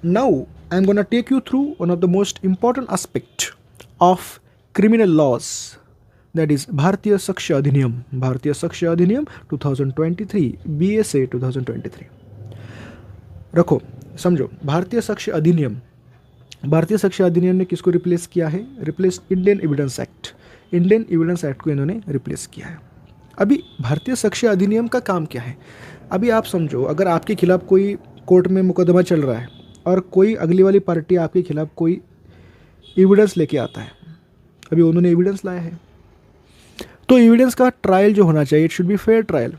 Now I'm gonna take you through one of the most important aspect of criminal laws, that is Bharatiya Sakshya Adhiniyam, Bharatiya Sakshya Adhiniyam 2023, BSA 2023. रखो, समझो, भारतीय साक्ष्य अधिनियम, भारतीय साक्ष्य अधिनियम ने किसको रिप्लेस किया है? Replace Indian evidence act, Indian evidence act को इन्होंने रिप्लेस किया है। अभी भारतीय साक्ष्य अधिनियम का काम क्या है? अभी आप समझो, अगर आपके खिलाफ कोई कोर्ट में मुकदमा चल रहा है और कोई अगली वाली पार्टी आपके खिलाफ कोई एविडेंस लेके आता है, अभी उन्होंने एविडेंस लाया है, तो एविडेंस का ट्रायल जो होना चाहिए, it should be fair trial.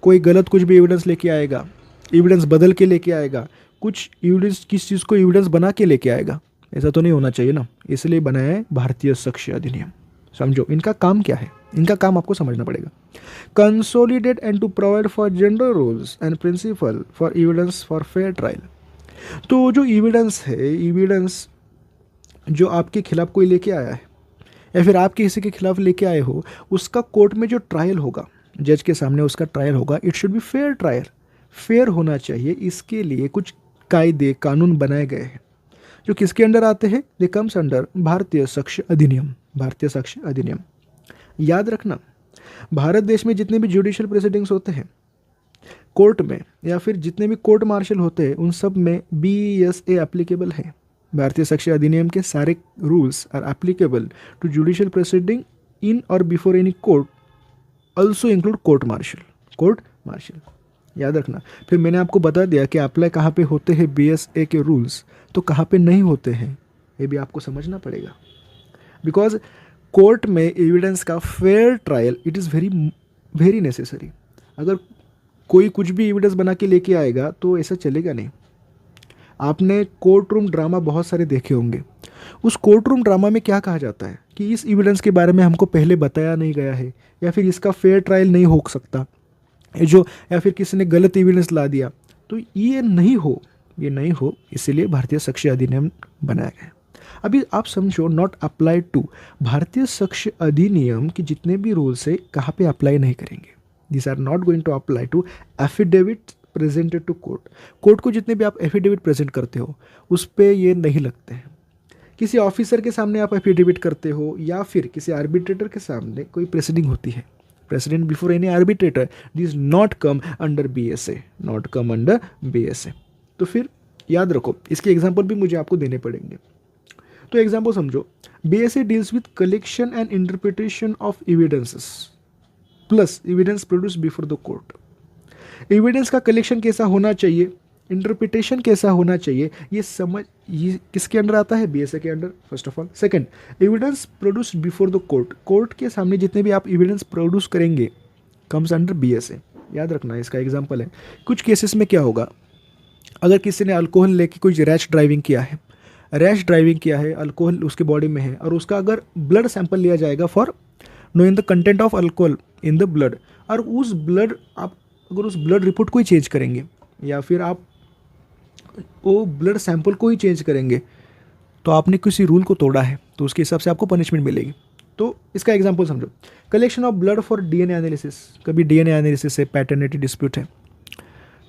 कोई गलत कुछ भी एविडेंस लेके आएगा, एविडेंस बदल के लेके आएगा, कुछ एविडेंस किस चीज़ को एविडेंस बना के लेके आएगा, ऐसा तो नहीं होना चाहिए ना। इसलिए बनाया है भारतीय साक्ष्य अधिनियम। समझो इनका काम क्या है, इनका काम आपको समझना पड़ेगा। Consolidate and to provide for general rules and principle for evidence for fair trial. तो जो एविडेंस है, एविडेंस जो आपके खिलाफ कोई लेके आया है या फिर आप किसी के खिलाफ लेके आए हो, उसका कोर्ट में जो ट्रायल होगा, जज के सामने उसका ट्रायल होगा, it should be fair trial, fair होना चाहिए। इसके लिए कुछ कायदे कानून बनाए गए हैं जो किसके अंडर आते हैं? दे कम्स अंडर भारतीय साक्ष्य अधिनियम, भारतीय साक्ष्य अधिनियम। याद रखना, भारत देश में जितने भी जुडिशियल प्रोसीडिंग्स होते हैं कोर्ट में या फिर जितने भी कोर्ट मार्शल होते हैं, उन सब में BSA एप्लीकेबल है। भारतीय साक्ष्य अधिनियम के सारे rules are applicable to judicial proceeding in और before any court, also include court martial, court martial. याद रखना। फिर मैंने आपको बता दिया कि अप्लाई कहाँ पे होते हैं BSA के रूल्स, तो कहाँ पे नहीं होते हैं, ये भी आपको समझना पड़ेगा। बिकॉज कोर्ट में एविडेंस का fair trial it is very very necessary. अगर कोई कुछ भी एविडेंस बना के लेके आएगा तो ऐसा चलेगा नहीं। आपने कोर्ट रूम ड्रामा बहुत सारे देखे होंगे। उस कोर्ट रूम ड्रामा में क्या कहा जाता है कि इस एविडेंस के बारे में हमको पहले बताया नहीं गया है, या फिर इसका फेयर ट्रायल नहीं हो सकता, जो या फिर किसी ने गलत एविडेंस ला दिया, तो ये नहीं हो, ये नहीं हो, इसीलिए भारतीय साक्ष्य अधिनियम बनाया गया। अभी आप समझो, नॉट अप्लाई टू, भारतीय साक्ष्य अधिनियम के जितने भी रूल्स है कहाँ पे अप्लाई नहीं करेंगे। This are not going to apply to affidavit presented to court. Court को जितने भी आप एफिडेविट प्रेजेंट करते हो उस पर ये नहीं लगते हैं। किसी ऑफिसर के सामने आप एफिडेविट करते हो या फिर किसी आर्बिट्रेटर के सामने कोई प्रेसिडिंग होती है, president before any arbitrator, this not come under BSA, not come under BSA। तो फिर याद रखो, इसके एग्जाम्पल भी मुझे आपको देने पड़ेंगे। तो एग्जाम्पल समझो, BSA deals with collection and interpretation of evidences plus evidence produce before the court. Evidence का कलेक्शन कैसा होना चाहिए, इंटरप्रिटेशन कैसा होना चाहिए, ये किसके अंडर आता है? BSA के under, first of all. Second, evidence produce before the court, court के सामने जितने भी आप एविडेंस प्रोड्यूस करेंगे कम्स अंडर BSA। याद रखना, इसका एग्जांपल है, कुछ केसेस में क्या होगा, अगर किसी ने अल्कोहल लेके कोई रैश ड्राइविंग किया है, रैश ड्राइविंग किया है, अल्कोहल उसके बॉडी में है, और उसका अगर ब्लड सैंपल लिया जाएगा for knowing the content of alcohol in the blood, और उस ब्लड आप अगर उस ब्लड रिपोर्ट को ही चेंज करेंगे या फिर आप वो ब्लड सैंपल को ही चेंज करेंगे, तो आपने किसी रूल को तोड़ा है, तो उसके हिसाब से आपको पनिशमेंट मिलेगी। तो इसका एग्जांपल समझो, collection of blood for DNA analysis, कभी DNA एनालिसिस से पैटर्निटी डिस्प्यूट है,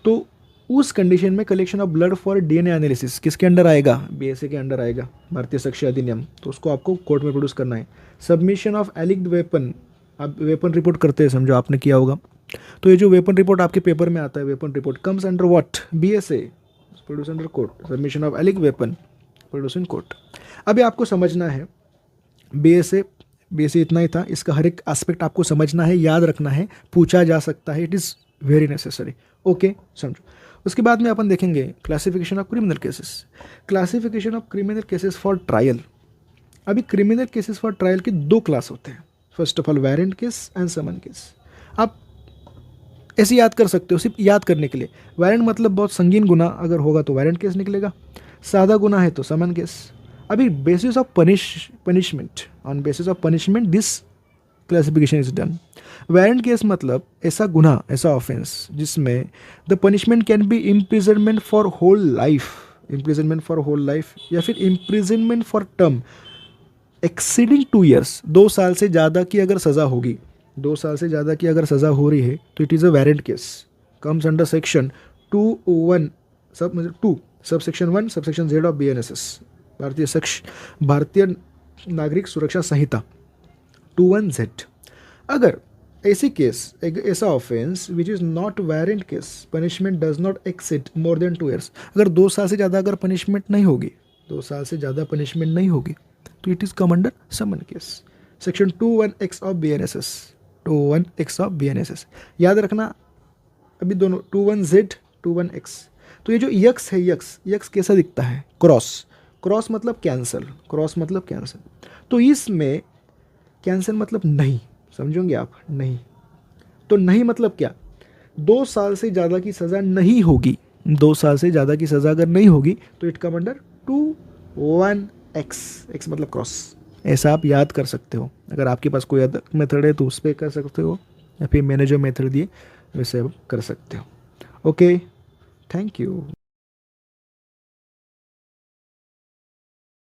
तो उस कंडीशन में collection of blood for DNA analysis किसके अंडर आएगा? BSA के अंडर आएगा, भारतीय साक्ष्य अधिनियम। तो उसको आपको कोर्ट में प्रोड्यूस करना है। सबमिशन ऑफ एलिग्ड वेपन, आप वेपन रिपोर्ट करते हैं, समझो आपने किया होगा, तो ये जो वेपन रिपोर्ट आपके पेपर में आता है, weapon report comes under what? BSA, produce under court. Submission of alleged weapon produce in court. अभी आपको समझना है BSA इतना ही था, इसका हर एक एस्पेक्ट आपको समझना है, याद रखना है, पूछा जा सकता है, it is very necessary. Okay, समझो। उसके बाद में अपन देखेंगे classification of criminal cases, classification of criminal cases for trial. अभी क्रिमिनल केसेस फॉर ट्रायल के दो क्लास होते हैं, first of all warrant case and summon case. आप ऐसे याद कर सकते हो, सिर्फ याद करने के लिए। वारंट मतलब बहुत संगीन गुना अगर होगा तो वारंट केस निकलेगा, सादा गुना है तो समन केस। अभी basis of punishment, on basis of punishment this classification is done. Warrant case मतलब ऐसा गुना, ऐसा ऑफेंस जिसमें the punishment can be imprisonment for whole life, imprisonment for whole life, या फिर imprisonment for term exceeding 2 years, 2 साल से ज़्यादा की अगर सज़ा होगी, 2 साल से ज़्यादा की अगर सज़ा हो रही है तो it is a warrant case, comes under section 201 सब मतलब 2 subsection 1 subsection Z of BNSS, भारतीय नागरिक सुरक्षा संहिता 21Z। अगर ऐसी केस, एक ऐसा offence which is not warrant case, punishment does not exceed more than 2 years, अगर 2 साल से ज़्यादा अगर पनिशमेंट नहीं होगी, 2 साल से ज़्यादा पनिशमेंट नहीं होगी, तो it is come under summon case. Section 21X of BNSS, 21X of BNSS याद रखना। अभी दोनों 21Z 21X, तो ये जो यक्स है, यक्स कैसा दिखता है? क्रॉस मतलब कैंसल, क्रॉस मतलब कैंसल। तो इसमें कैंसल मतलब नहीं, समझोगे आप? नहीं। तो नहीं मतलब क्या? 2 साल से ज़्यादा की सज़ा नहीं होगी, 2 साल से ज़्यादा की सज़ा अगर नहीं होगी तो it come under 21X, x मतलब क्रॉस। ऐसा आप याद कर सकते हो। अगर आपके पास कोई अदर मेथड है तो उस पर कर सकते हो, या फिर मैंने जो मेथड दिए वैसे आप कर सकते हो। Okay, thank you.